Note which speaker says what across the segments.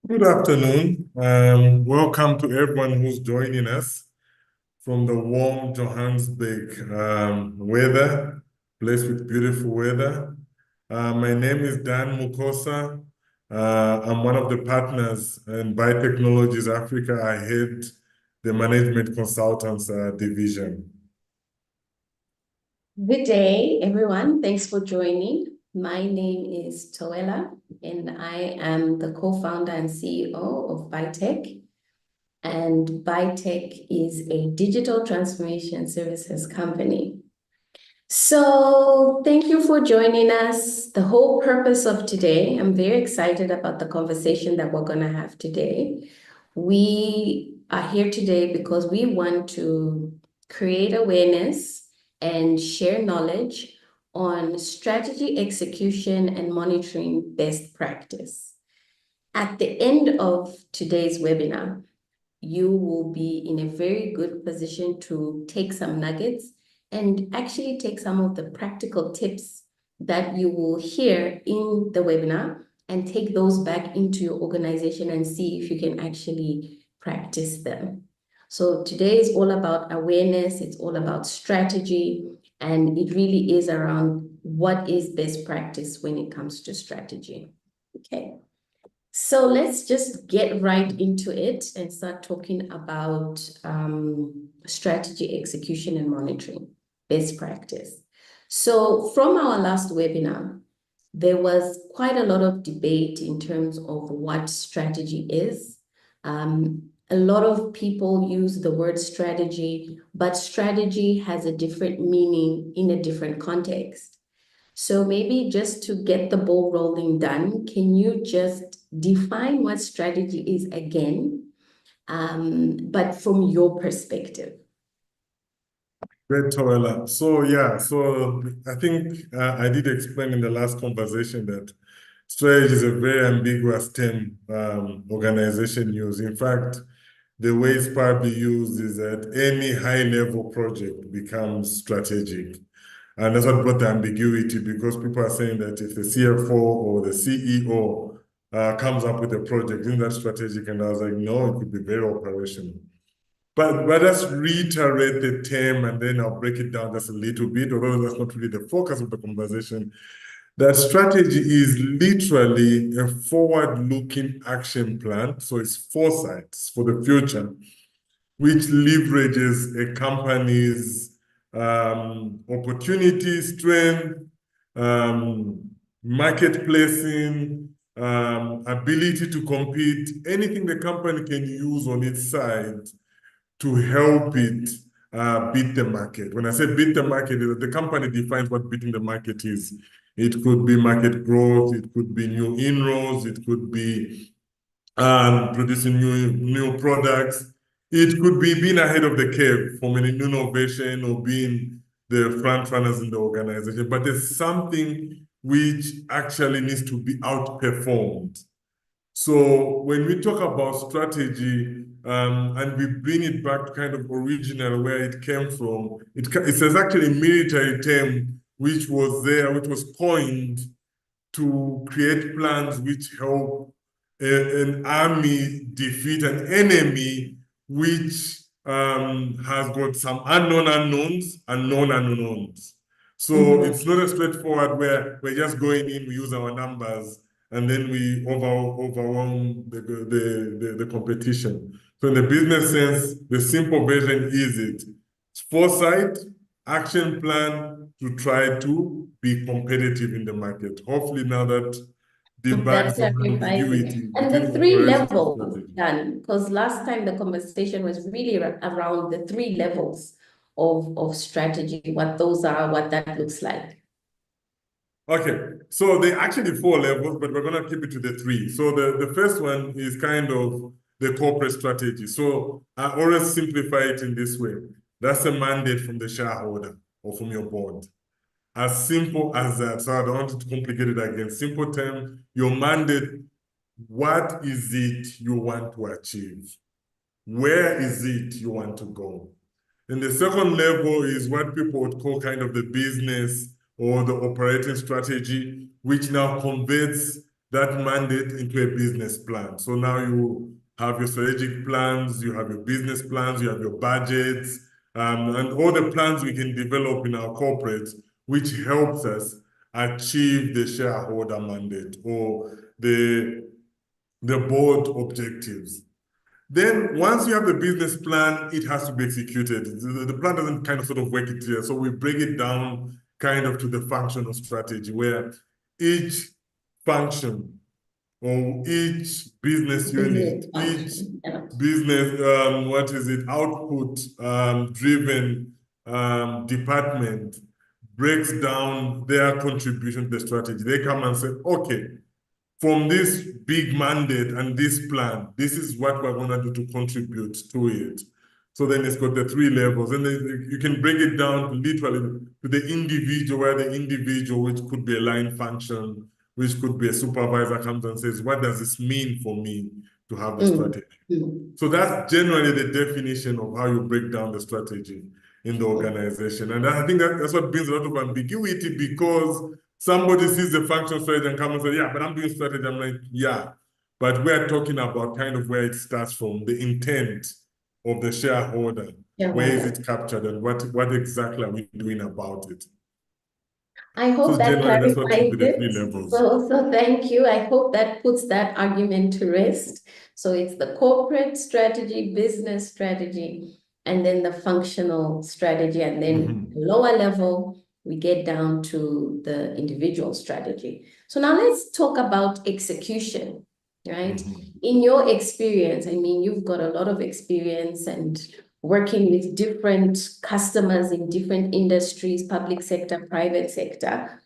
Speaker 1: Good afternoon. Welcome to everyone who's joining us from the warm Johannesburg weather, blessed with beautiful weather. My name is Dan Mukosa. I'm one of the partners in Biotechnologies Africa. I head the Management Consultants division.
Speaker 2: Good day, everyone. Thanks for joining. My name is Toela, and I am the co-founder and CEO of Bytech. And Bytech is a digital transformation services company. So thank you for joining us. The whole purpose of today, I'm very excited about the conversation that we're going to have today. We are here today because we want to create awareness and share knowledge on strategy execution and monitoring best practice. At the end of today's webinar, you will be in a very good position to take some nuggets and actually take some of the practical tips that you will hear in the webinar and take those back into your organization and see if you can actually practice them. So today is all about awareness, it's all about strategy, and it really is around what is best practice when it comes to strategy. Okay. So let's just get right into it and start talking about strategy execution and monitoring, best practice. So from our last webinar, there was quite a lot of debate in terms of what strategy is. A lot of people use the word strategy, but strategy has a different meaning in a different context. So maybe just to get the ball rolling done, can you just define what strategy is again, but from your perspective?
Speaker 1: Great, Toela. So I think I did explain in the last conversation that strategy is a very ambiguous term organization use. In fact, the way it's probably used is that any high-level project becomes strategic. And that's what brought the ambiguity, because people are saying that if the CFO or the CEO comes up with a project, isn't that strategic? And I was like, no, it could be very operational. But let's reiterate the term, and then I'll break it down just a little bit, although that's not really the focus of the conversation. That strategy is literally a forward-looking action plan. So it's foresight for the future, which leverages a company's opportunity, strength, market placing, ability to compete, anything the company can use on its side to help it beat the market. When I say beat the market, the company defines what beating the market is. It could be market growth, it could be new inroads, it could be producing new products. It could be being ahead of the curve from an innovation or being the front runners in the organization. But there's something which actually needs to be outperformed. So when we talk about strategy, and we bring it back to kind of original where it came from, it's actually a military term which was there, which was coined to create plans which help an army defeat an enemy which has got some unknown unknowns and known unknowns. So it's not a straightforward where we're just going in, we use our numbers, and then we overwhelm the competition. So in the business sense, the simple version is it's foresight, action plan to try to be competitive in the market. Hopefully now that debunks some ambiguity
Speaker 2: and
Speaker 1: between
Speaker 2: the three
Speaker 1: operations and
Speaker 2: levels
Speaker 1: strategy.
Speaker 2: done, because last time the conversation was really around the three levels of strategy, what those are, what that looks like.
Speaker 1: Okay, so there are actually 4 levels, but we're going to keep it to the 3. So the first one is kind of the corporate strategy. So I always simplify it in this way. That's a mandate from the shareholder or from your board. As simple as that. So I don't want to complicate it again. Simple term, your mandate, what is it you want to achieve? Where is it you want to go? And the second level is what people would call kind of the business or the operating strategy, which now converts that mandate into a business plan. So now you have your strategic plans, you have your business plans, you have your budgets, and all the plans we can develop in our corporate, which helps us achieve the shareholder mandate or the board objectives. Then once you have the business plan, it has to be executed. The plan doesn't kind of sort of work it here. So we break it down kind of to the functional strategy where each function or each business unit, each business, output driven department breaks down their contribution to the strategy. They come and say, okay, from this big mandate and this plan, this is what we're going to do to contribute to it. So then it's got the 3 levels, and then you can break it down to literally to the individual, where the individual, which could be a line function, which could be a supervisor, comes and says, what does this mean for me to have the strategy? So that's generally the definition of how you break down the strategy in the organization. And I think that's what brings a lot of ambiguity, because somebody sees the function strategy and comes and says, yeah, but I'm doing strategy. I'm like, yeah, but we're talking about kind of where it starts from, the intent of the shareholder. Where is it captured, and what exactly are we doing about it?
Speaker 2: I hope that
Speaker 1: generally, that's what should be the 3
Speaker 2: clarifies it.
Speaker 1: levels.
Speaker 2: So thank you. I hope that puts that argument to rest. So it's the corporate strategy, business strategy, and then the functional strategy. And then lower level, we get down to the individual strategy. So now let's talk about execution, right? In your experience, I mean, you've got a lot of experience and working with different customers in different industries, public sector, private sector.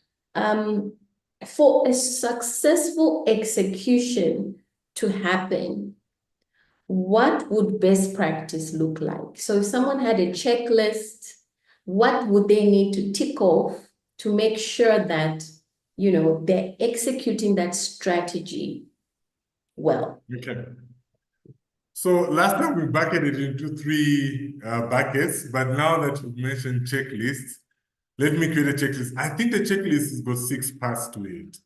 Speaker 2: For a successful execution to happen, what would best practice look like? So if someone had a checklist, what would they need to tick off to make sure that, you know, they're executing that strategy well?
Speaker 1: Okay. So last time we bucketed it into 3 buckets, but now that you've mentioned checklists, let me create a checklist. I think the checklist has got 6 parts to it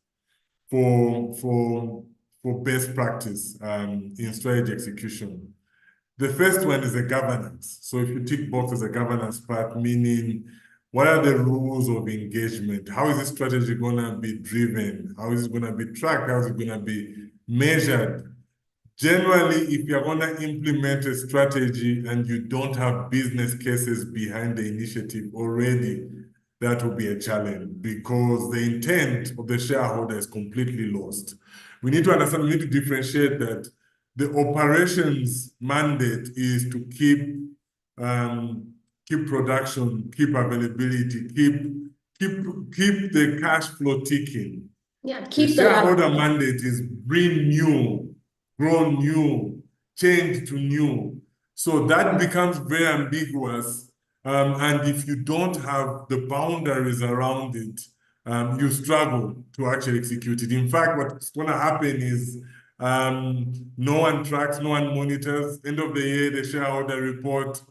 Speaker 1: for best practice in strategy execution. The first one is a governance. So if you tick box as a governance part, meaning what are the rules of engagement? How is this strategy going to be driven? How is it going to be tracked? How is it going to be measured? Generally, if you're going to implement a strategy and you don't have business cases behind the initiative already, that will be a challenge, because the intent of the shareholder is completely lost. We need to understand, we need to differentiate that the operations mandate is to keep production, keep availability, keep the cash flow ticking.
Speaker 2: Yeah, keep
Speaker 1: the shareholder mandate is bring new, grow new, change to new. So that becomes very ambiguous. And if you don't have the boundaries around it, you struggle to actually execute it. In fact, what's going to happen is no one tracks, no one monitors. End of the year, the shareholder report,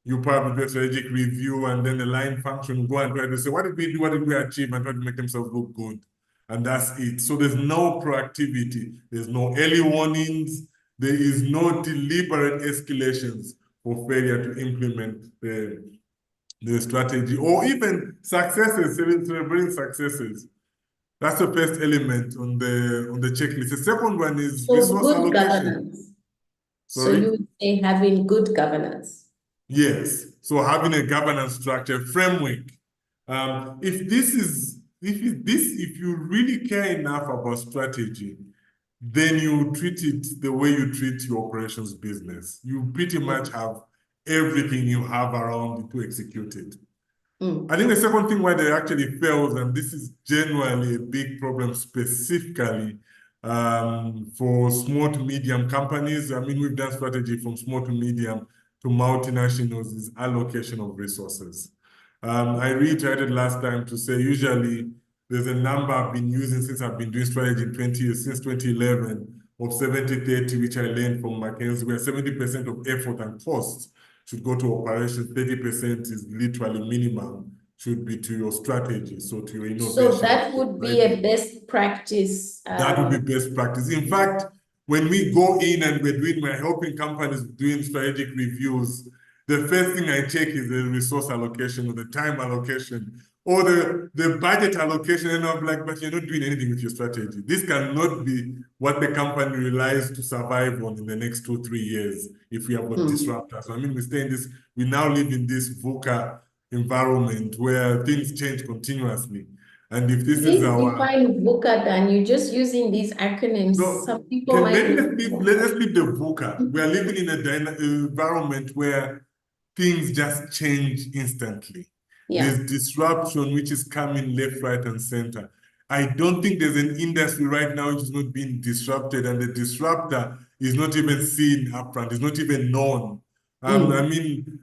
Speaker 1: you probably do a strategic review, and then the line function will go and try to say, what did we do, what did we achieve, and try to make themselves look good. And that's it. So there's no proactivity. There's no early warnings. There is no deliberate escalations for failure to implement the strategy, or even successes, celebrating successes. That's the first element on the checklist. The second one is resource allocation.
Speaker 2: Governance. So you would say having good governance.
Speaker 1: Yes. So having a governance structure framework. If you really care enough about strategy, then you treat it the way you treat your operations business. You pretty much have everything you have around it to execute it. I think the second thing why they actually fails, and this is generally a big problem specifically for small to medium companies. I mean, we've done strategy from small to medium to multinationals, is allocation of resources. I reiterated last time to say usually there's a number I've been using since I've been doing strategy in 20 years, since 2011, of 70-30, which I learned from McKinsey, where 70% of effort and costs should go to operations, 30% is literally minimum should be to your strategy, so to your innovation.
Speaker 2: So that would be a best practice.
Speaker 1: That would be best practice. In fact, when we go in and we're helping companies doing strategic reviews, the first thing I check is the resource allocation or the time allocation or the budget allocation. And I'm like, but you're not doing anything with your strategy. This cannot be what the company relies to survive on in the next 2-3 years if we have got disruptors. So, I mean, we now live in this VUCA environment where things change continuously. And if this is our...
Speaker 2: define VUCA, then you're just using these acronyms.
Speaker 1: No,
Speaker 2: some people might...
Speaker 1: let's leave the VUCA. We are living in an environment where things just change instantly.
Speaker 2: Yeah.
Speaker 1: There's disruption which is coming left, right, and center. I don't think there's an industry right now which is not being disrupted, and the disruptor is not even seen upfront, is not even known. I mean,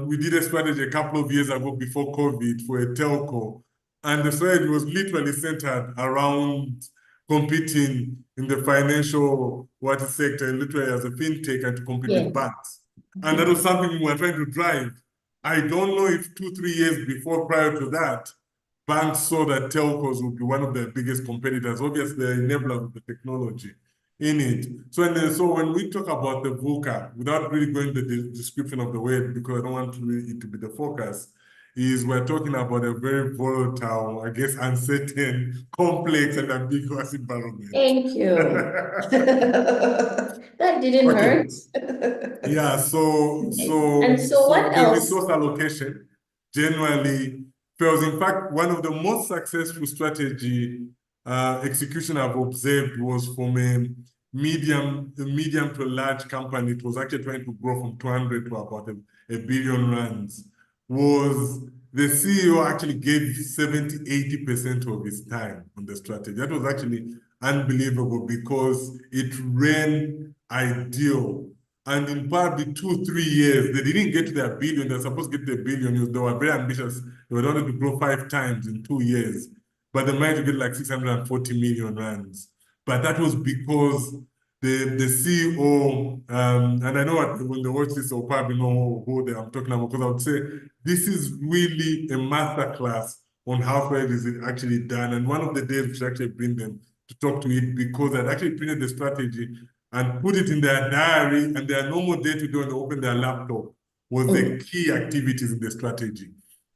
Speaker 1: we did a strategy a couple of years ago before COVID for a telco, and the strategy was literally centered around competing in the financial sector, literally as a fintech, and to compete with banks. And that was something we were trying to drive. I don't know if 2-3 years before, prior to that, banks saw that telcos would be one of their biggest competitors. Obviously, the enabler of the technology in it. So when we talk about the VUCA, without really going to the description of the word, because I don't want it to be the focus, is we're talking about a very volatile, I guess, uncertain, complex, and ambiguous environment.
Speaker 2: Thank you. That didn't hurt.
Speaker 1: Yeah, so
Speaker 2: what
Speaker 1: the
Speaker 2: else?
Speaker 1: resource allocation generally fails. In fact, one of the most successful strategy execution I've observed was from a medium to large company. It was actually trying to grow from 200 to about a billion rands. Was the CEO actually gave 70-80% of his time on the strategy. That was actually unbelievable because it ran ideal. And in probably 2-3 years, they didn't get to their billion. They're supposed to get to a billion. They were very ambitious. They were wanting to grow 5 times in 2 years, but they managed to get like 640 million rands. But that was because the CEO, and I know when they watch this, they'll probably know who I'm talking about, because I would say this is really a masterclass on how well is it actually done. And one of the days we should actually bring them to talk to it, because I'd actually printed the strategy and put it in their diary, and their normal day-to-day when they open their laptop was the key activities in the strategy.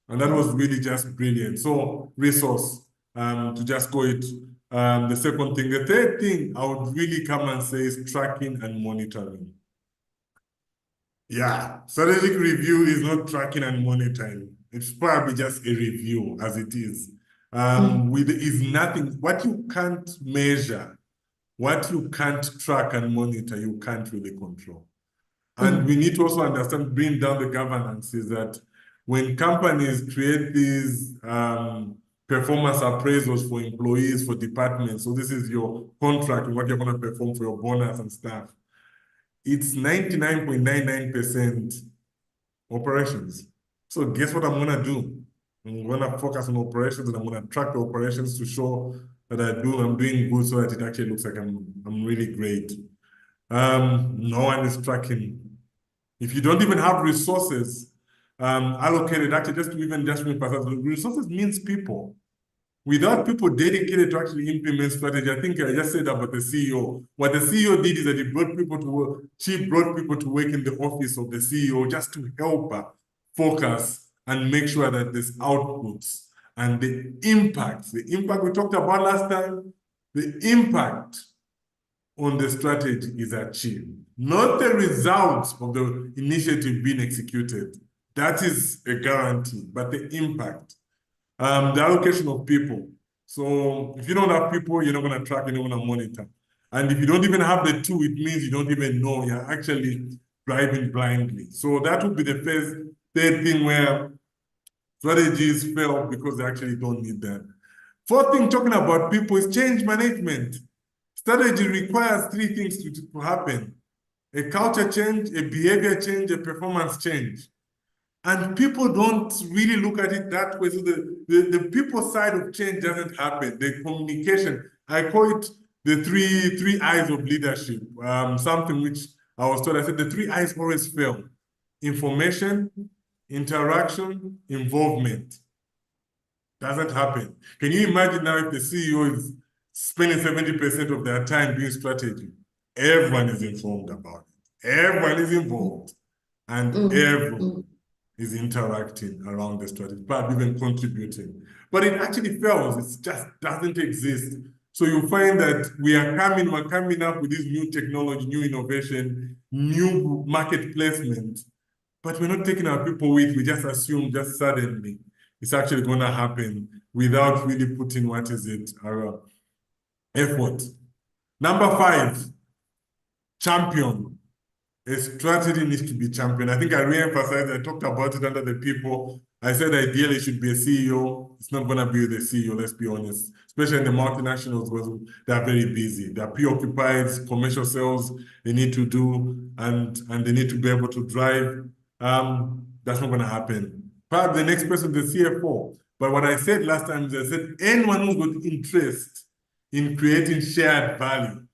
Speaker 1: And that was really just brilliant. So resource, to just go it. The second thing. The third thing I would really come and say is tracking and monitoring. Yeah, strategic review is not tracking and monitoring. It's probably just a review as it is. Is nothing, what you can't measure, what you can't track and monitor, you can't really control. And we need to also understand, bring down the governance, is that when companies create these performance appraisals for employees, for departments, so this is your contract and what you're going to perform for your bonus and stuff, it's 99.99% operations. So guess what I'm going to do? I'm going to focus on operations, and I'm going to track the operations to show that I'm doing good, so that it actually looks like I'm really great. No one is tracking. If you don't even have resources allocated, actually, resources means people. Without people dedicated to actually implement strategy, I think I just said about the CEO. What the CEO did is that he brought people to work. She brought people to work in the office of the CEO just to help her focus and make sure that there's outputs and the impact we talked about last time, the impact on the strategy is achieved, not the results of the initiative being executed. That is a guarantee, but the impact. The allocation of people. So if you don't have people, you're not going to track, you're not going to monitor. And if you don't even have the two, it means you don't even know, you're actually driving blindly. So that would be the third thing where strategies fail because they actually don't need them. Fourth thing, talking about people, is change management. Strategy requires 3 things to happen: a culture change, a behavior change, a performance change. And people don't really look at it that way. So the people side of change doesn't happen. The communication, I call it the three eyes of leadership. Something which I was told, I said the 3 eyes always fail: information, interaction, involvement. Doesn't happen. Can you imagine now if the CEO is spending 70% of their time doing strategy? Everyone is informed about it. Everyone is involved. And everyone is interacting around the strategy, but even contributing. But it actually fails. It just doesn't exist. So you find that we're coming up with this new technology, new innovation, new market placement, but we're not taking our people with. We just assume just suddenly it's actually going to happen without really putting, our effort. Number 5, champion. A strategy needs to be championed. I think I re-emphasized, I talked about it under the people. I said ideally it should be a CEO. It's not going to be the CEO, let's be honest. Especially in the multinationals, where they are very busy. They are preoccupied, commercial sales they need to do, and they need to be able to drive. That's not going to happen. Perhaps the next person, the CFO. But what I said last time is I said anyone who's got interest in creating shared value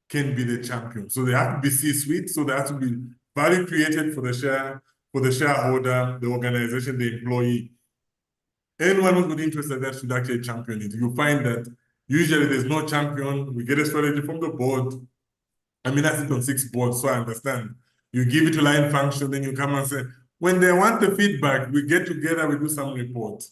Speaker 1: can be the champion. So they have to be C-suite, so there has to be value created for the shareholder, the organization, the employee. Anyone who's got interest in that should actually champion it. You find that usually there's no champion. We get a strategy from the board. I mean, I sit on 6 boards, so I understand. You give it to line function, then you come and say, when they want the feedback, we get together, we do some reports.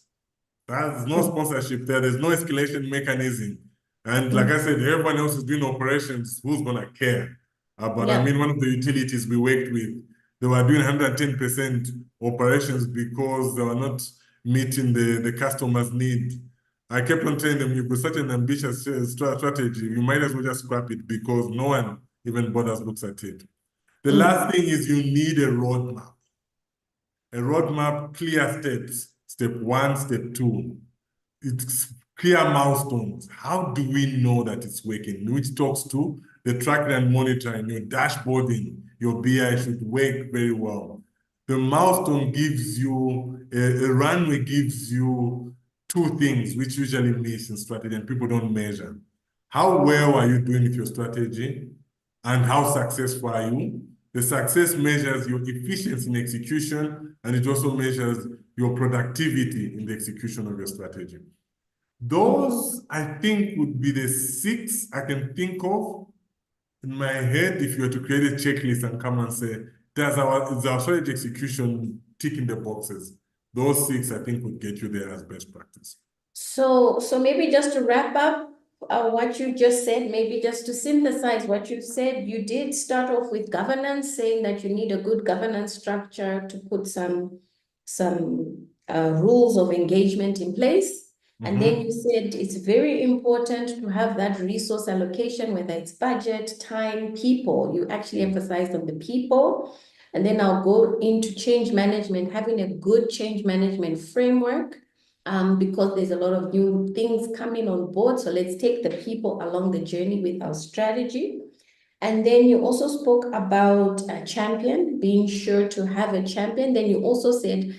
Speaker 1: There's no sponsorship there. There's no escalation mechanism. And like I said, everyone else is doing operations. Who's going to care? But I mean, one of the utilities we worked with, they were doing 110% operations because they were not meeting the customer's need. I kept on telling them, you've got such an ambitious strategy, you might as well just scrap it because no one even bothers looks at it. The last thing is you need a roadmap. A roadmap, clear steps. Step 1, step 2. It's clear milestones. How do we know that it's working? Which talks to the tracking and monitoring, your dashboarding, your BI should work very well. The milestone gives you, a runway gives you 2 things which usually miss in strategy and people don't measure. How well are you doing with your strategy and how successful are you? The success measures your efficiency in execution and it also measures your productivity in the execution of your strategy. Those, I think, would be the 6 I can think of in my head if you were to create a checklist and come and say, is our strategy execution ticking the boxes? Those 6, I think, would get you there as best practice.
Speaker 2: So maybe just to wrap up what you just said, maybe just to synthesize what you said, you did start off with governance, saying that you need a good governance structure to put some rules of engagement in place. And then you said it's very important to have that resource allocation, whether it's budget, time, people. You actually emphasized on the people. And then I'll go into change management, having a good change management framework, because there's a lot of new things coming on board. So let's take the people along the journey with our strategy. And then you also spoke about a champion, being sure to have a champion. Then you also said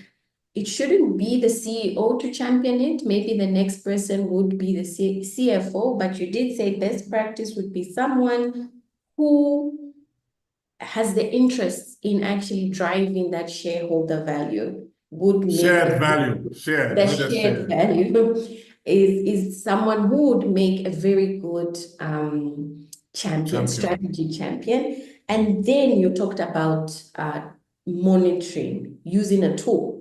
Speaker 2: it shouldn't be the CEO to champion it. Maybe the next person would be the CFO, but you did say best practice would be someone who has the interest in actually driving that shareholder value.
Speaker 1: Shared value, shared,
Speaker 2: the
Speaker 1: not just
Speaker 2: shared
Speaker 1: shared.
Speaker 2: value is someone who would make a very good champion, strategy champion. And then you talked about monitoring, using a tool.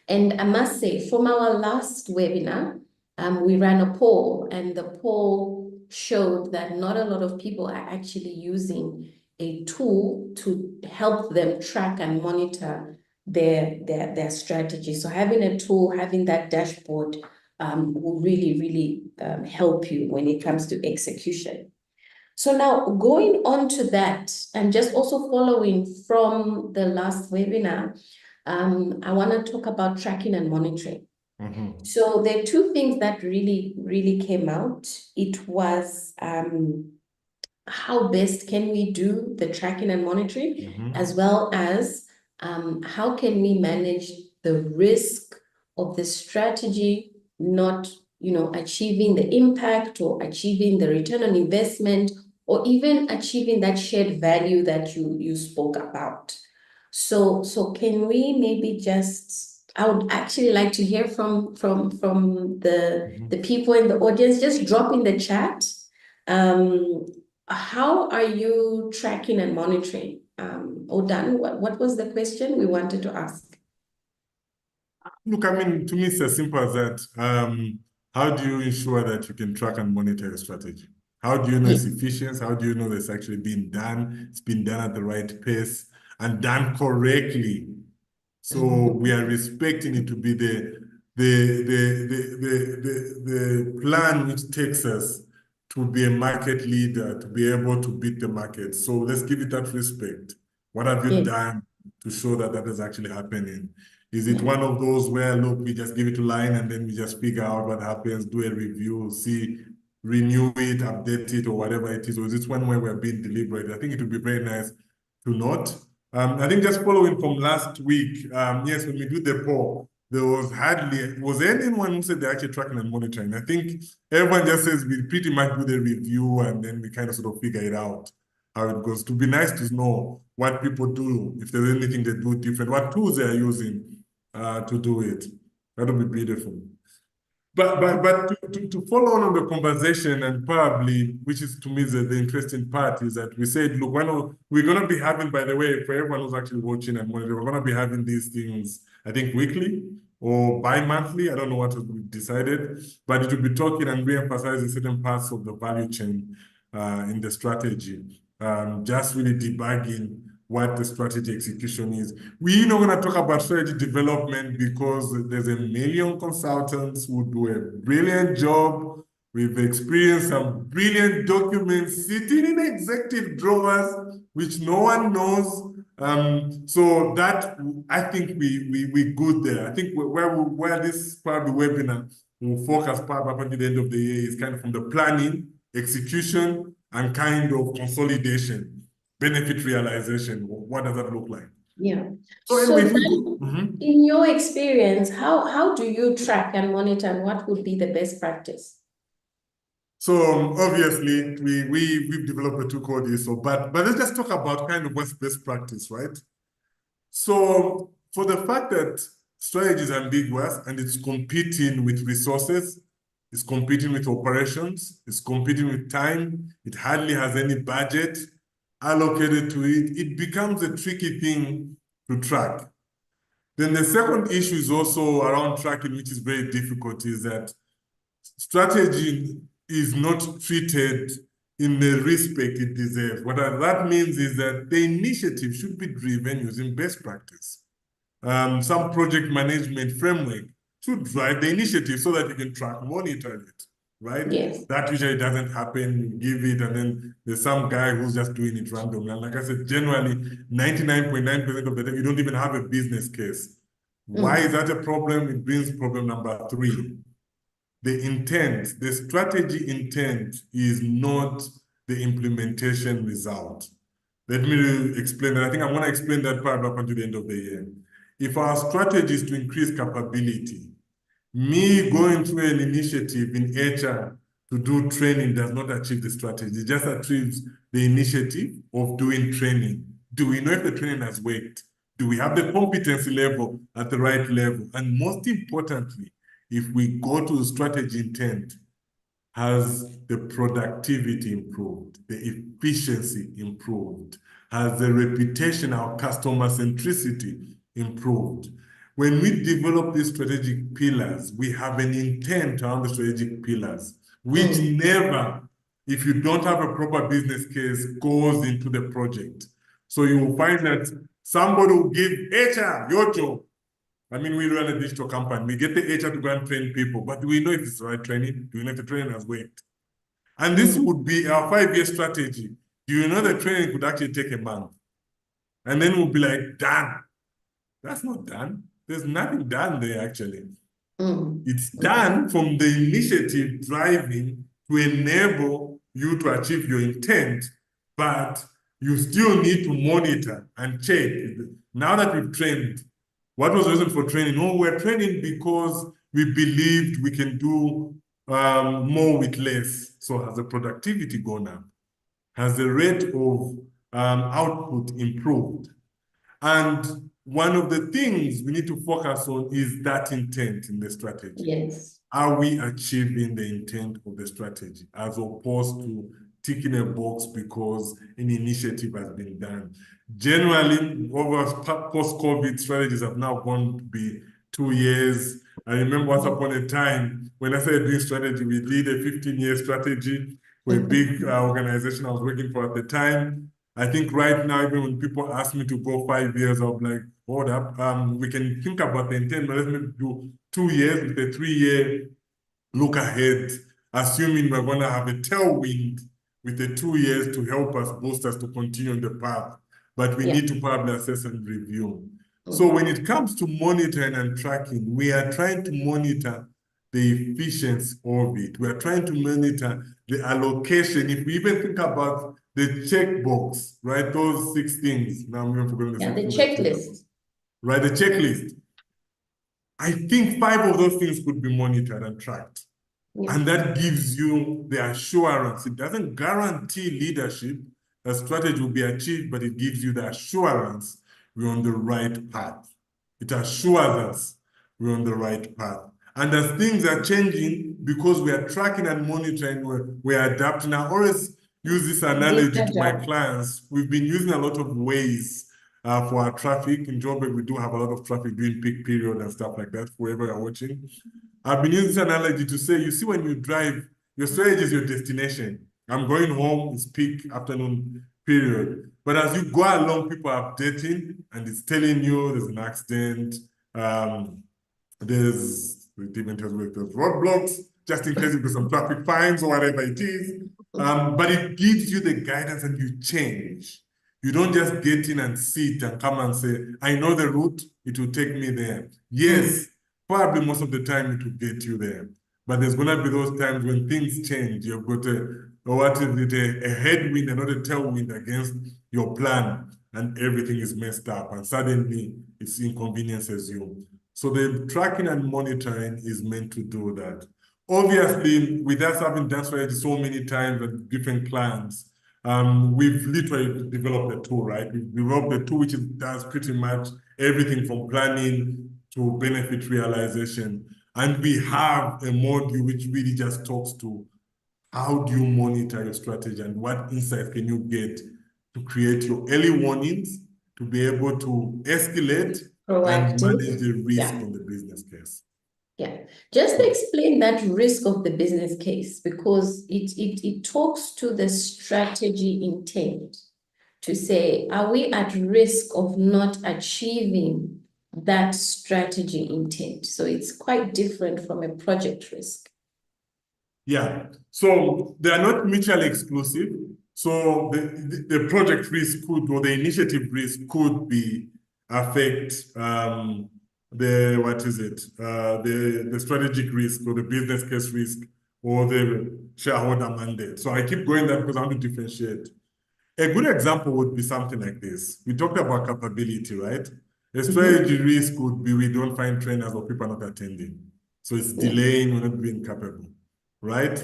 Speaker 2: And I must say, from our last webinar, we ran a poll, and the poll showed that not a lot of people are actually using a tool to help them track and monitor their strategy. So having a tool, having that dashboard will really help you when it comes to execution. So now going on to that, and just also following from the last webinar, I want to talk about tracking and monitoring. So there are 2 things that really came out. It was how best can we do the tracking and monitoring, as well as how can we manage the risk of the strategy not achieving the impact or achieving the return on investment or even achieving that shared value that you spoke about. So can we maybe just I would actually like to hear from the people in the audience. Just drop in the chat. How are you tracking and monitoring? Odan, what was the question we wanted to ask?
Speaker 1: Look, I mean, to me, it's as simple as that. How do you ensure that you can track and monitor your strategy? How do you know it's efficient? How do you know it's actually being done? It's been done at the right pace and done correctly. So we are respecting it to be the plan which takes us to be a market leader, to be able to beat the market. So let's give it that respect. What have you done to show that that is actually happening? Is it one of those where, look, we just give it a line and then we just figure out what happens, do a review, see, renew it, update it, or whatever it is? Or is it one where we're being deliberate? I think it would be very nice to note. I think just following from last week, yes, when we do the poll, there was anyone who said they're actually tracking and monitoring. I think everyone just says we pretty much do the review and then we kind of sort of figure it out how it goes. To be nice to know what people do, if there's anything they do different, what tools they're using to do it. That would be beautiful. But to follow on the conversation, and probably, which is to me the interesting part, is that we said, look, we're going to be having, by the way, for everyone who's actually watching and monitoring, we're going to be having these things, I think, weekly or bi-monthly. I don't know what we decided, but it will be talking and re-emphasizing certain parts of the value chain in the strategy, just really debugging what the strategy execution is. We're not going to talk about strategy development because there's a million consultants who do a brilliant job. We've experienced some brilliant documents sitting in executive drawers, which no one knows. So that, I think we're good there. I think where this probably webinar will focus probably up until the end of the year is kind of from the planning, execution, and kind of consolidation. Benefit realization. What does that look like?
Speaker 2: Yeah.
Speaker 1: So anyway, if we go,
Speaker 2: in your experience, how do you track and monitor, and what would be the best practice?
Speaker 1: So obviously we've developed a tool called ISO, but let's just talk about kind of what's best practice, right? So for the fact that strategy is ambiguous and it's competing with resources, it's competing with operations, it's competing with time, it hardly has any budget allocated to it, it becomes a tricky thing to track. Then the second issue is also around tracking, which is very difficult, is that strategy is not treated in the respect it deserves. What that means is that the initiative should be driven using best practice. Some project management framework should drive the initiative so that you can track, monitor it, right?
Speaker 2: Yes.
Speaker 1: That usually doesn't happen. You give it, and then there's some guy who's just doing it randomly. And like I said, generally, 99.9% of the time, you don't even have a business case. Why is that a problem? It brings problem number 3. The intent, the strategy intent is not the implementation result. Let me explain that. I think I'm going to explain that part up until the end of the year. If our strategy is to increase capability, me going through an initiative in HR to do training does not achieve the strategy. It just achieves the initiative of doing training. Do we know if the training has worked? Do we have the competency level at the right level? And most importantly, if we go to the strategy intent, has the productivity improved, the efficiency improved, has the reputation, our customer centricity improved? When we develop these strategic pillars, we have an intent around the strategic pillars, which never, if you don't have a proper business case, goes into the project. So you will find that somebody will give HR your job. I mean, we run a digital company. We get the HR to go and train people, but do we know if it's the right training? Do we know if the training has worked? And this would be our 5-year strategy. Do you know the training could actually take a month? And then we'll be like, done. That's not done. There's nothing done there, actually. It's done from the initiative driving to enable you to achieve your intent, but you still need to monitor and check. Now that we've trained, what was the reason for training? No, we're training because we believed we can do more with less. So has the productivity gone up? Has the rate of output improved? And one of the things we need to focus on is that intent in the strategy.
Speaker 2: Yes.
Speaker 1: Are we achieving the intent of the strategy as opposed to ticking a box because an initiative has been done? Generally, over post-COVID strategies have now gone to be 2 years. I remember once upon a time when I started doing strategy, we did a 15-year strategy for a big organization I was working for at the time. I think right now, even when people ask me to go 5 years, I'm like, hold up, we can think about the intent, but let's maybe do 2 years with a 3-year look ahead, assuming we're going to have a tailwind with the 2 years to help us boost us to continue on the path. But we need to probably assess and review. So when it comes to monitoring and tracking, we are trying to monitor the efficiency of it. We are trying to monitor the allocation. If we even think about the checkbox, right? Those 6 things. Now I'm even forgetting
Speaker 2: the checklist.
Speaker 1: Right, the checklist. I think 5 of those things could be monitored and tracked. Yeah. And that gives you the assurance. It doesn't guarantee leadership. A strategy will be achieved, but it gives you the assurance we're on the right path. It assures us we're on the right path. And as things are changing, because we are tracking and monitoring, we're adapting. I always use this analogy to my clients. We've been using a lot of ways for our traffic. In Joburg, we do have a lot of traffic during peak period and stuff like that, for whoever you're watching. I've been using this analogy to say, you see, when you drive, your strategy is your destination. I'm going home, it's peak afternoon period. But as you go along, people are updating and it's telling you there's an accident, there's roadblocks, just in case you get some traffic fines or whatever it is. But it gives you the guidance and you change. You don't just get in and sit and come and say, I know the route, it will take me there. Yes, probably most of the time it will get you there. But there's going to be those times when things change. You've got a headwind and not a tailwind against your plan, and everything is messed up, and suddenly it's inconveniences you. So the tracking and monitoring is meant to do that. Obviously, with us having done strategy so many times with different clients, we've literally developed a tool, right? We've developed a tool which does pretty much everything from planning to benefit realization. And we have a module which really just talks to how do you monitor your strategy and what insights can you get to create your early warnings, to be able to escalate and manage the risk on the business case.
Speaker 2: Yeah, just explain that risk of the business case, because it talks to the strategy intent to say, are we at risk of not achieving that strategy intent? So it's quite different from a project risk.
Speaker 1: Yeah, so they are not mutually exclusive. So the project risk could, or the initiative risk could be affect the strategic risk or the business case risk or the shareholder mandate. So I keep going there because I want to differentiate. A good example would be something like this. We talked about capability, right? A strategy risk would be we don't find trainers or people not attending. So it's delaying or not being capable, right?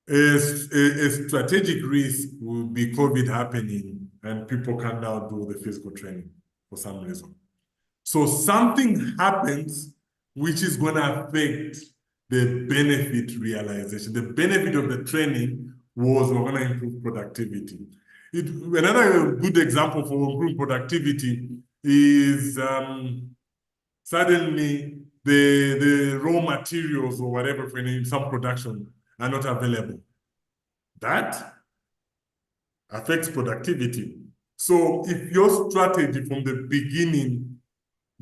Speaker 1: A strategic risk would be COVID happening and people can't now do the physical training for some reason. So something happens which is going to affect the benefit realization. The benefit of the training was we're going to improve productivity. Another good example for improving productivity is suddenly the raw materials or whatever for some production are not available. That affects productivity. So if your strategy from the beginning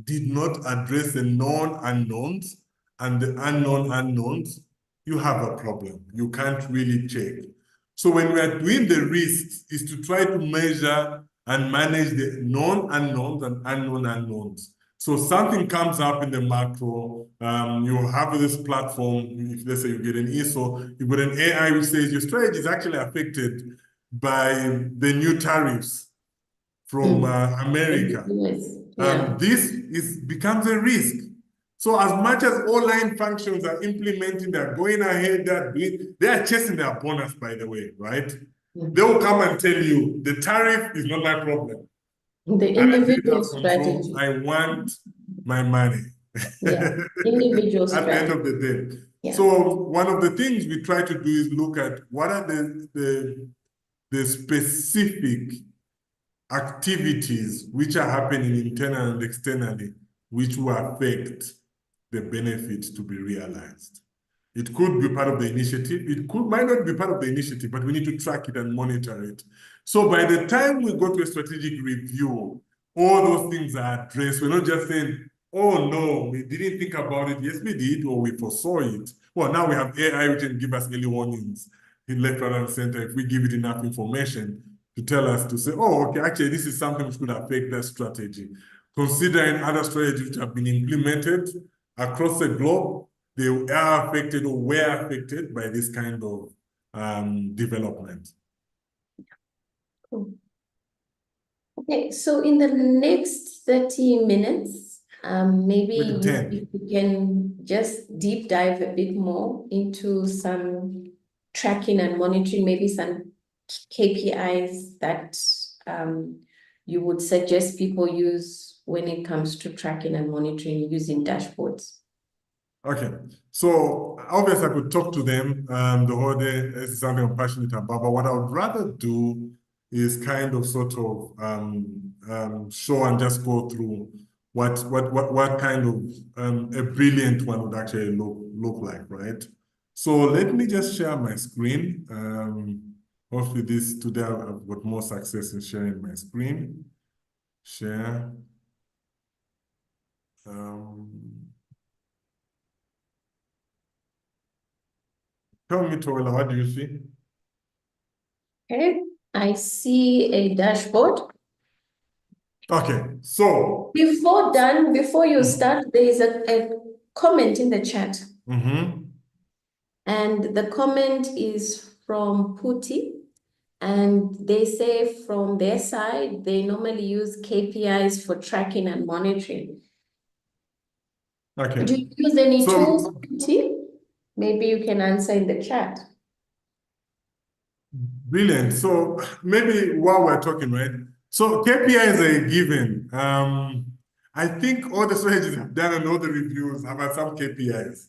Speaker 1: did not address the known unknowns and the unknown unknowns, you have a problem. You can't really check. So when we are doing the risks, is to try to measure and manage the known unknowns and unknown unknowns. So something comes up in the macro, you have this platform, if let's say you get an ISO, you've got an AI which says your strategy is actually affected by the new tariffs from America. This becomes a risk. So as much as all line functions are implementing, they're going ahead, they are chasing their bonus, by the way, right? They will come and tell you, the tariff is not my problem.
Speaker 2: The
Speaker 1: I like
Speaker 2: individual
Speaker 1: to have control.
Speaker 2: strategy.
Speaker 1: I want my money.
Speaker 2: Yeah, individual
Speaker 1: At the end
Speaker 2: strategy.
Speaker 1: of the day.
Speaker 2: Yeah.
Speaker 1: So one of the things we try to do is look at what are the specific activities which are happening internally and externally, which will affect the benefit to be realized. It could be part of the initiative. Might not be part of the initiative, but we need to track it and monitor it. So by the time we go to a strategic review, all those things are addressed. We're not just saying, oh no, we didn't think about it. Yes, we did, or we foresaw it. Well, now we have AI which can give us early warnings in left, right, and center if we give it enough information to tell us to say, oh, okay, actually, this is something which could affect that strategy. Considering other strategies which have been implemented across the globe, they are affected or were affected by this kind of development.
Speaker 2: Cool. Okay, so in the next 30 minutes, maybe if you can just deep dive a bit more into some tracking and monitoring, maybe some KPIs that you would suggest people use when it comes to tracking and monitoring using dashboards.
Speaker 1: Okay, so obviously I could talk to them the whole day. It's something I'm passionate about, but what I would rather do is kind of sort of show and just go through what kind of a brilliant one would actually look like, right? So let me just share my screen. Hopefully today I've got more success in sharing my screen. Share. Tell me, Toela, what do you see?
Speaker 2: Okay, I see a dashboard.
Speaker 1: Okay, so
Speaker 2: Before you start, there is a comment in the chat. And the comment is from Puti. And they say from their side, they normally use KPIs for tracking and monitoring.
Speaker 1: Okay.
Speaker 2: Do you use any tools, Puti? Maybe you can answer in the chat.
Speaker 1: Brilliant. So maybe while we're talking, right? So KPI is a given. I think all the strategies I've done and all the reviews have had some KPIs.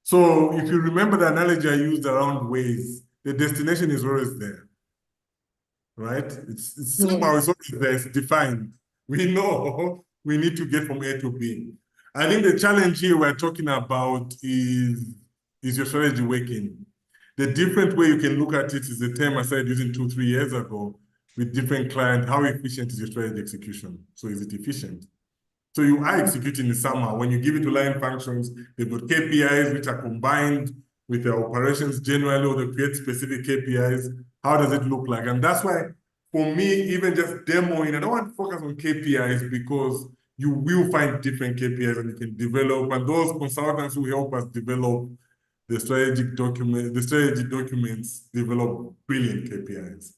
Speaker 1: So if you remember the analogy I used around ways, the destination is always there, right? It's somehow it's always there, it's defined. We know we need to get from A to B. I think the challenge here we're talking about is your strategy working? The different way you can look at it is the term I started using 2-3 years ago with different clients. How efficient is your strategy execution? So is it efficient? So you are executing it somehow. When you give it to line functions, they've got KPIs which are combined with their operations generally, or they create specific KPIs. How does it look like? And that's why, for me, even just demoing, I don't want to focus on KPIs because you will find different KPIs and you can develop, and those consultants who help us develop the strategy documents develop brilliant KPIs.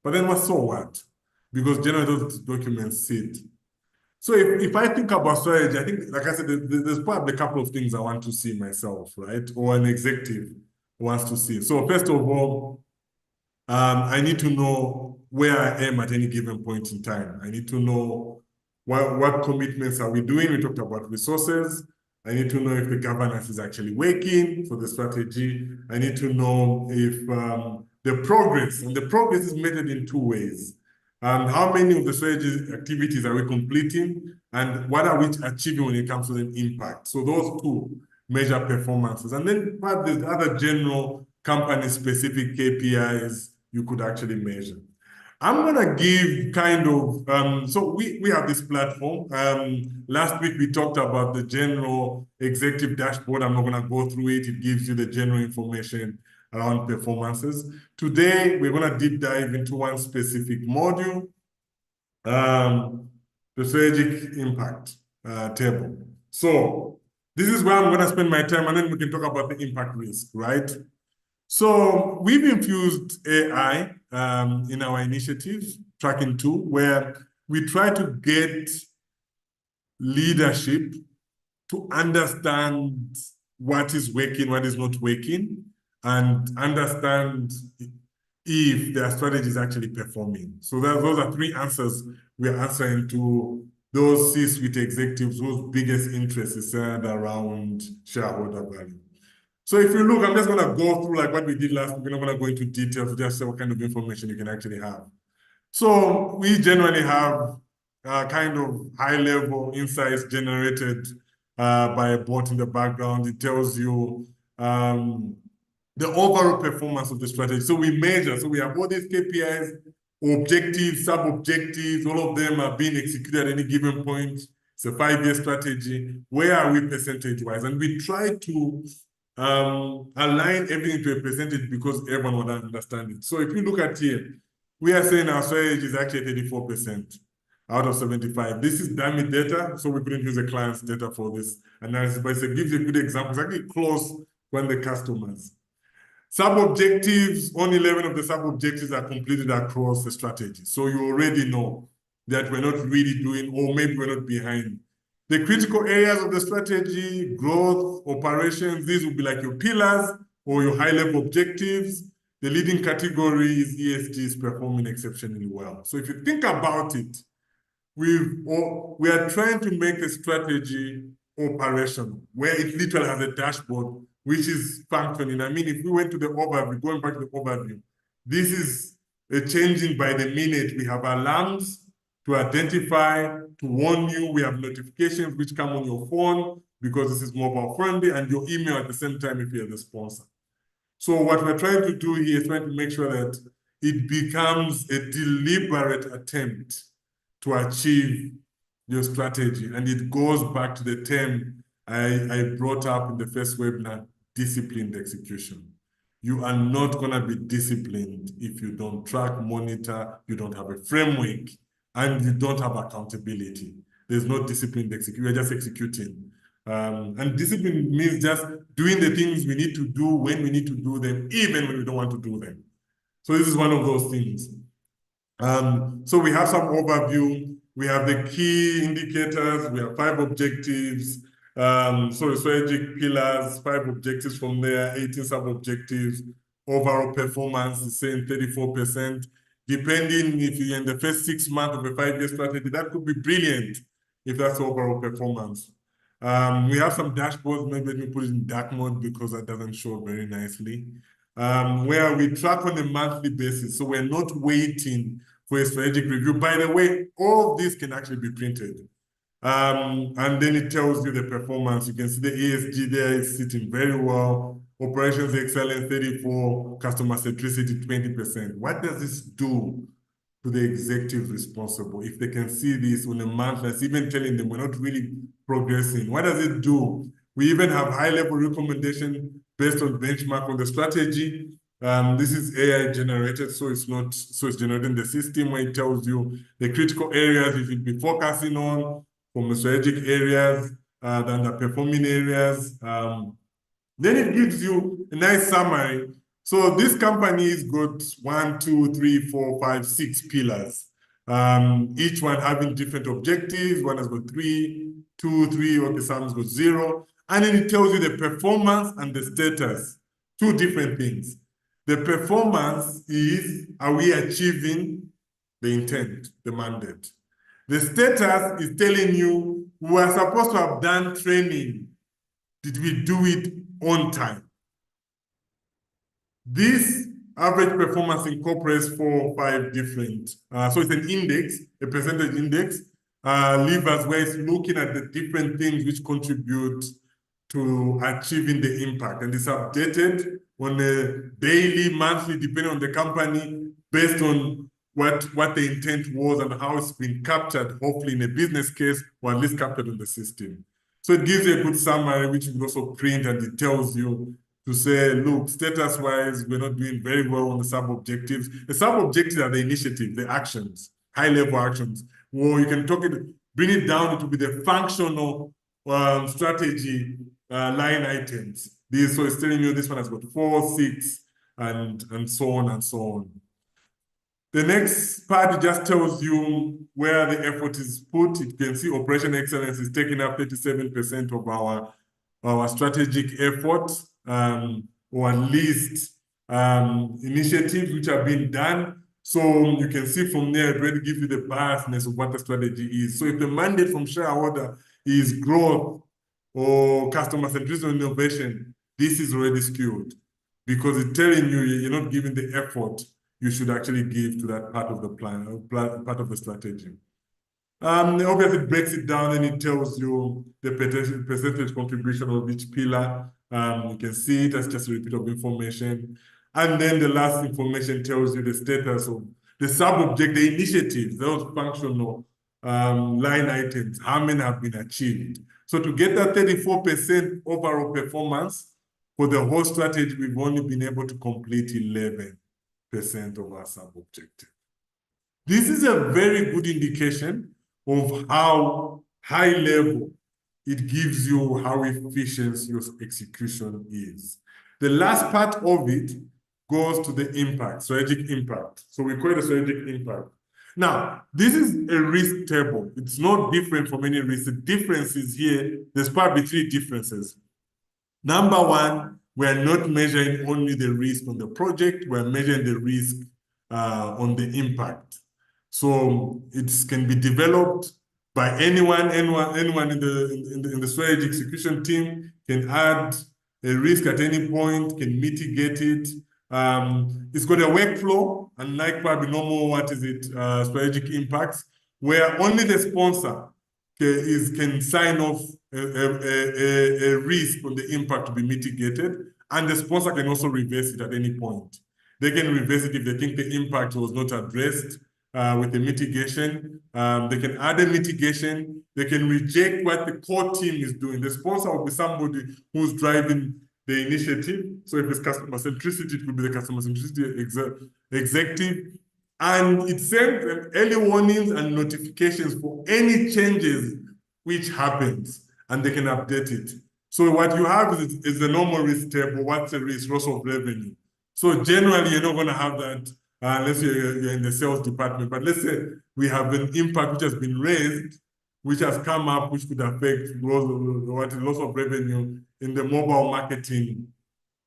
Speaker 1: But then so what? Because generally those documents sit. So if I think about strategy, I think, like I said, there's probably a couple of things I want to see myself, right? Or an executive wants to see. So first of all, I need to know where I am at any given point in time. I need to know what commitments are we doing. We talked about resources. I need to know if the governance is actually working for the strategy. I need to know if the progress, and the progress is measured in two ways. How many of the strategy activities are we completing, and what are we achieving when it comes to the impact? So those two measure performances. And then perhaps there's other general company-specific KPIs you could actually measure. I'm gonna give kind of, so we have this platform. Last week we talked about the general executive dashboard. I'm not gonna go through it. It gives you the general information around performances. Today, we're gonna deep dive into one specific module, the strategic impact table. So this is where I'm gonna spend my time, and then we can talk about the impact risk, right? So we've infused AI in our initiatives, tracking tool, where we try to get leadership to understand what is working, what is not working, and understand if their strategy is actually performing. So those are three answers we are answering to those C-suite executives whose biggest interest is centered around shareholder value. So if you look, I'm just going to go through like what we did last week. We're not going to go into details, just say what kind of information you can actually have. So we generally have kind of high-level insights generated by a bot in the background. It tells you the overall performance of the strategy. So we measure. So we have all these KPIs, objectives, sub-objectives. All of them are being executed at any given point. It's a 5-year strategy. Where are we percentage-wise? And we try to align everything to a percentage because everyone will understand it. So if you look at here, we are saying our strategy is actually 34% out of 75. This is dummy data, so we couldn't use the client's data for this analysis, but it gives you a good example. It's actually close when the customers. Sub-objectives, only 11 of the sub-objectives are completed across the strategy. So you already know that we're not really doing, or maybe we're not behind. The critical areas of the strategy, growth, operations, these will be like your pillars or your high-level objectives. The leading category is ESG is performing exceptionally well. So if you think about it, we are trying to make the strategy operational, where it literally has a dashboard which is functioning. I mean, if we went to the overview, going back to the overview, this is changing by the minute. We have alarms to identify, to warn you. We have notifications which come on your phone because this is mobile friendly, and your email at the same time if you're the sponsor. So what we're trying to do here is trying to make sure that it becomes a deliberate attempt to achieve your strategy. And it goes back to the term I brought up in the first webinar, disciplined execution. You are not going to be disciplined if you don't track, monitor, you don't have a framework, and you don't have accountability. There's no disciplined execution. You're just executing. And discipline means just doing the things we need to do when we need to do them, even when we don't want to do them. So this is one of those things. So we have some overview. We have the key indicators. We have 5 objectives. So strategic pillars, 5 objectives from there, 18 sub-objectives. Overall performance is saying 34%. Depending if you're in the first 6 months of a 5-year strategy, that could be brilliant if that's overall performance. We have some dashboards. Maybe let me put it in dark mode because that doesn't show very nicely. Where we track on a monthly basis. So we're not waiting for a strategic review. By the way, all of this can actually be printed. And then it tells you the performance. You can see the ESG there is sitting very well. Operations excellence, 34, customer centricity, 20%. What does this do to the executives responsible? If they can see this on a monthly, it's even telling them we're not really progressing. What does it do? We even have high-level recommendation based on benchmark on the strategy. This is AI generated, so it's not, so it's generating the system where it tells you the critical areas you should be focusing on, from strategic areas, the underperforming areas. Then it gives you a nice summary. So this company's got 1, 2, 3, 4, 5, 6 pillars. Each one having different objectives. One has got 3, 2, 3, okay, some's got 0. And then it tells you the performance and the status. 2 different things. The performance is, are we achieving the intent, the mandate? The status is telling you, we are supposed to have done training. Did we do it on time? This average performance incorporates 4 or 5 different, so it's an index, a percentage index, levers where it's looking at the different things which contribute to achieving the impact. And it's updated on a daily, monthly, depending on the company, based on what the intent was and how it's been captured, hopefully in a business case, or at least captured on the system. So it gives you a good summary, which you can also print, and it tells you to say, look, status-wise, we're not doing very well on the sub-objectives. The sub-objectives are the initiative, the actions, high-level actions. Or you can bring it down to be the functional strategy line items. So it's telling you this one has got 4, 6, and so on and so on. The next part just tells you where the effort is put. You can see operation excellence is taking up 37% of our strategic effort, or at least initiatives which have been done. So you can see from there, it already gives you the biasness of what the strategy is. So if the mandate from shareholder is growth or customer centricity or innovation, this is already skewed because it's telling you you're not giving the effort you should actually give to that part of the plan, part of the strategy. Obviously, it breaks it down and it tells you the percentage contribution of each pillar. You can see it as just a repeat of information. And then the last information tells you the status of the sub-object, the initiatives, those functional line items, how many have been achieved. So to get that 34% overall performance for the whole strategy, we've only been able to complete 11% of our sub-objective. This is a very good indication of how high level it gives you how efficient your execution is. The last part of it goes to the impact, strategic impact. So we call it a strategic impact. Now, this is a risk table. It's not different from any risk. The difference is here, there's probably three differences. Number one, we're not measuring only the risk on the project, we're measuring the risk on the impact. So it can be developed by anyone in the strategy execution team can add a risk at any point, can mitigate it. It's got a workflow, unlike probably normal, strategic impacts, where only the sponsor can sign off a risk on the impact to be mitigated, and the sponsor can also reverse it at any point. They can reverse it if they think the impact was not addressed with the mitigation. They can add a mitigation. They can reject what the core team is doing. The sponsor will be somebody who's driving the initiative. So if it's customer centricity, it could be the customer centricity executive. And it sends early warnings and notifications for any changes which happens, and they can update it. So what you have is the normal risk table. What's the risk? Loss of revenue. So generally, you're not going to have that unless you're in the sales department. But let's say we have an impact which has been raised, which has come up, which could affect loss of revenue in the mobile marketing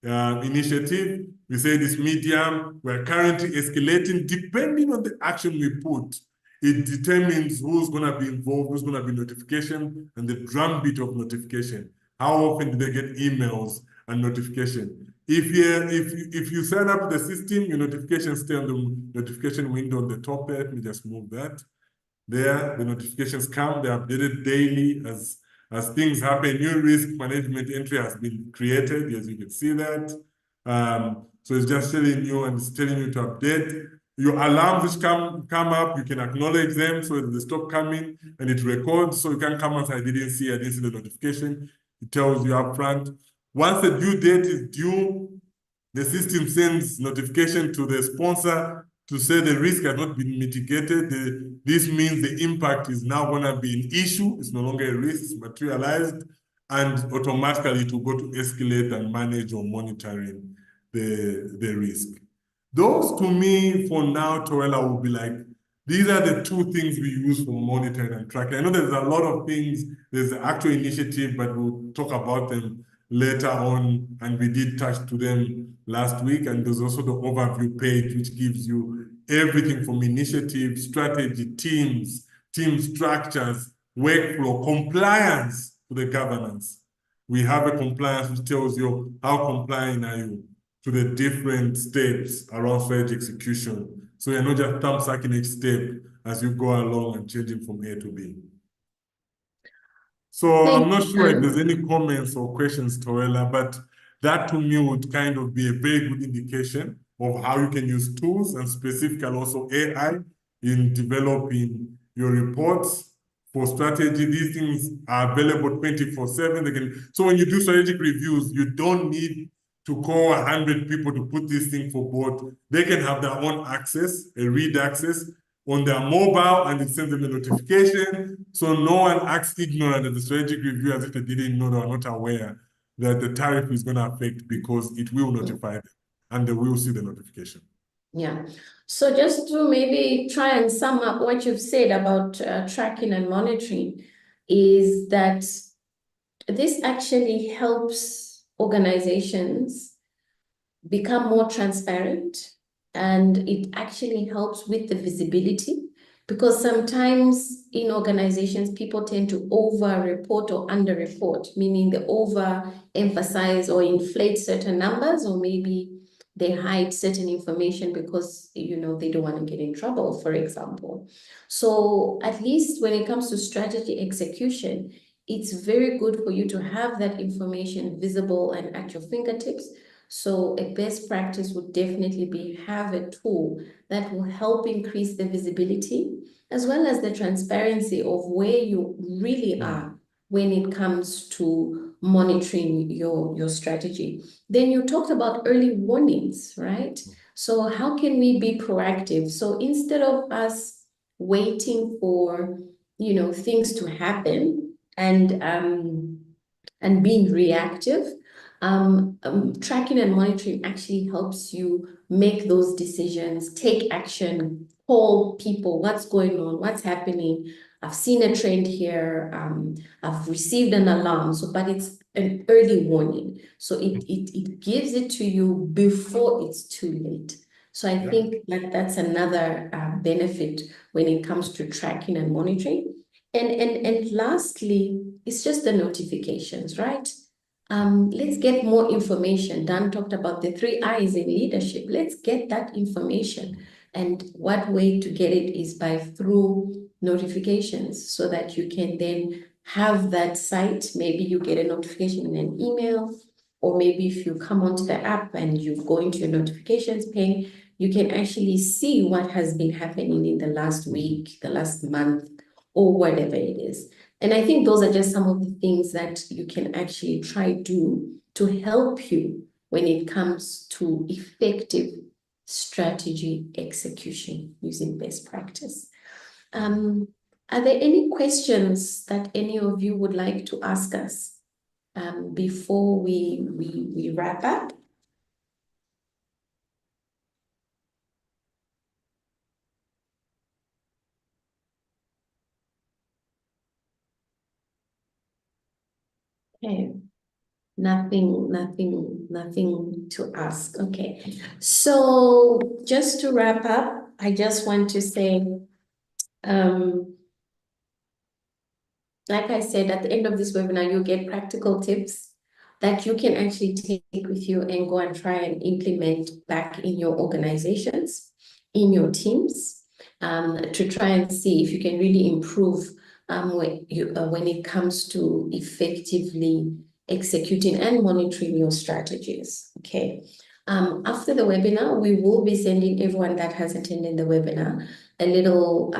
Speaker 1: initiative. We say this medium, we're currently escalating. Depending on the action we put, it determines who's going to be involved, who's going to be notification, and the drumbeat of notification. How often do they get emails and notification? If you sign up to the system, your notifications stay on the notification window on the top there. Let me just move that. There, the notifications come, they're updated daily as things happen. New risk management entry has been created, as you can see that. So it's just telling you and it's telling you to update. Your alarms which come up, you can acknowledge them so they stop coming and it records. So you can come and say, I didn't see the notification. It tells you up front. Once the due date is due, the system sends notification to the sponsor to say the risk has not been mitigated. This means the impact is now going to be an issue. It's no longer a risk, it's materialized, and automatically it will go to escalate and manage or monitoring the risk. Those to me, for now, Toela, will be like, these are the two things we use for monitoring and tracking. I know there's a lot of things, there's the actual initiative, but we'll talk about them later on, and we did touch to them last week. And there's also the overview page, which gives you everything from initiative, strategy, teams, team structures, workflow, compliance to the governance. We have a compliance which tells you how compliant are you to the different steps around strategy execution. So you're not just thumbsucking each step as you go along and changing from A to B. So I'm not sure if there's any comments or questions, Toela, but that to me would kind of be a very good indication of how you can use tools and specifically also AI in developing your reports for strategy. These things are available 24/7. So when you do strategic reviews, you don't need to call 100 people to put this thing for board. They can have their own access, a read access on their mobile, and it sends them a notification. So no one acts ignorant at the strategic review as if they didn't know, they are not aware that the tariff is going to affect, because it will notify them and they will see the notification.
Speaker 2: Yeah. So just to maybe try and sum up what you've said about tracking and monitoring, is that this actually helps organizations become more transparent, and it actually helps with the visibility, because sometimes in organizations, people tend to over-report or under-report, meaning they over-emphasize or inflate certain numbers, or maybe they hide certain information because, they don't want to get in trouble, for example. So at least when it comes to strategy execution, it's very good for you to have that information visible and at your fingertips. So a best practice would definitely be have a tool that will help increase the visibility as well as the transparency of where you really are when it comes to monitoring your strategy. Then you talked about early warnings, right? So how can we be proactive? So instead of us waiting for, things to happen and being reactive, tracking and monitoring actually helps you make those decisions, take action, call people, what's going on, what's happening. I've seen a trend here. I've received an alarm. So, but it's an early warning. So it gives it to you before it's too late. So I think that's another benefit when it comes to tracking and monitoring. And lastly, it's just the notifications, right? Let's get more information. Dan talked about the 3 I's in leadership. Let's get that information. And what way to get it is by through notifications, so that you can then have that site. Maybe you get a notification in an email, or maybe if you come onto the app and you go into your notifications pane, you can actually see what has been happening in the last week, the last month, or whatever it is. And I think those are just some of the things that you can actually try to help you when it comes to effective strategy execution using best practice. Are there any questions that any of you would like to ask us before we wrap up? Okay. Nothing to ask. Okay. So just to wrap up, I just want to say, like I said, at the end of this webinar, you'll get practical tips that you can actually take with you and go and try and implement back in your organizations, in your teams, to try and see if you can really improve when it comes to effectively executing and monitoring your strategies. Okay. After the webinar, we will be sending everyone that has attended the webinar a little,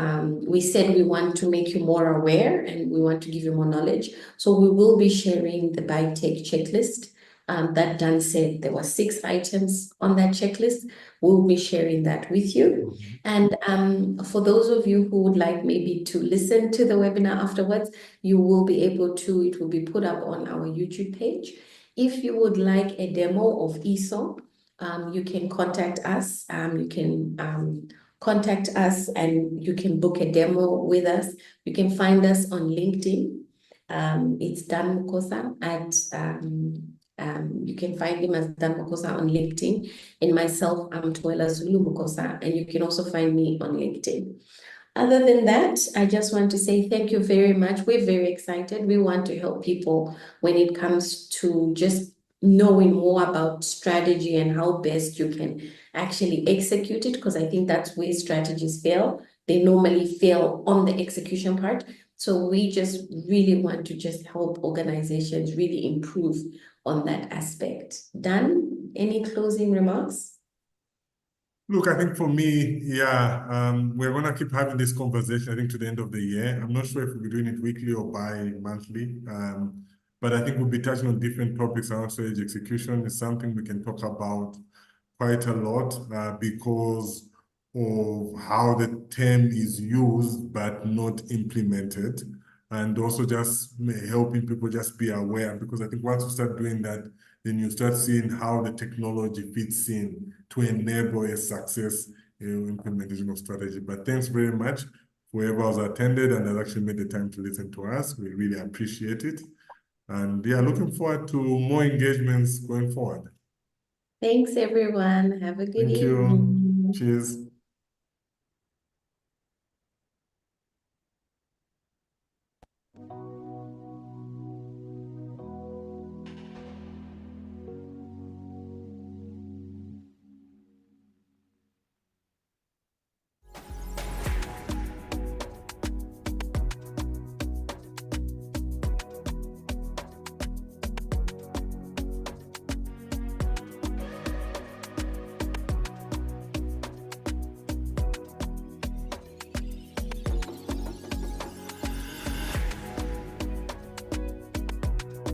Speaker 2: we said we want to make you more aware and we want to give you more knowledge. So we will be sharing the ByTech checklist that Dan said there were 6 items on that checklist. We'll be sharing that with you. And for those of you who would like maybe to listen to the webinar afterwards, you will be able to, it will be put up on our YouTube page. If you would like a demo of ESOP, you can contact us. You can contact us and you can book a demo with us. You can find us on LinkedIn. It's Dan Mukosa you can find him as Dan Mukosa on LinkedIn. And myself, I'm Tuela Zulu Mukosa, and you can also find me on LinkedIn. Other than that, I just want to say thank you very much. We're very excited. We want to help people when it comes to just knowing more about strategy and how best you can actually execute it, because I think that's where strategies fail. They normally fail on the execution part. So we just really want to just help organizations really improve on that aspect. Dan, any closing remarks?
Speaker 1: Look, I think for me, we're going to keep having this conversation, I think, to the end of the year. I'm not sure if we'll be doing it weekly or bi-monthly, but I think we'll be touching on different topics around strategy execution. It's something we can talk about quite a lot because of how the term is used but not implemented, and also just helping people just be aware, because I think once you start doing that, then you start seeing how the technology fits in to enable a success implementation of strategy. But thanks very much for whoever has attended and has actually made the time to listen to us. We really appreciate it. And looking forward to more engagements going forward.
Speaker 2: Thanks, everyone. Have a good
Speaker 1: Thank you.
Speaker 2: evening.
Speaker 1: Cheers.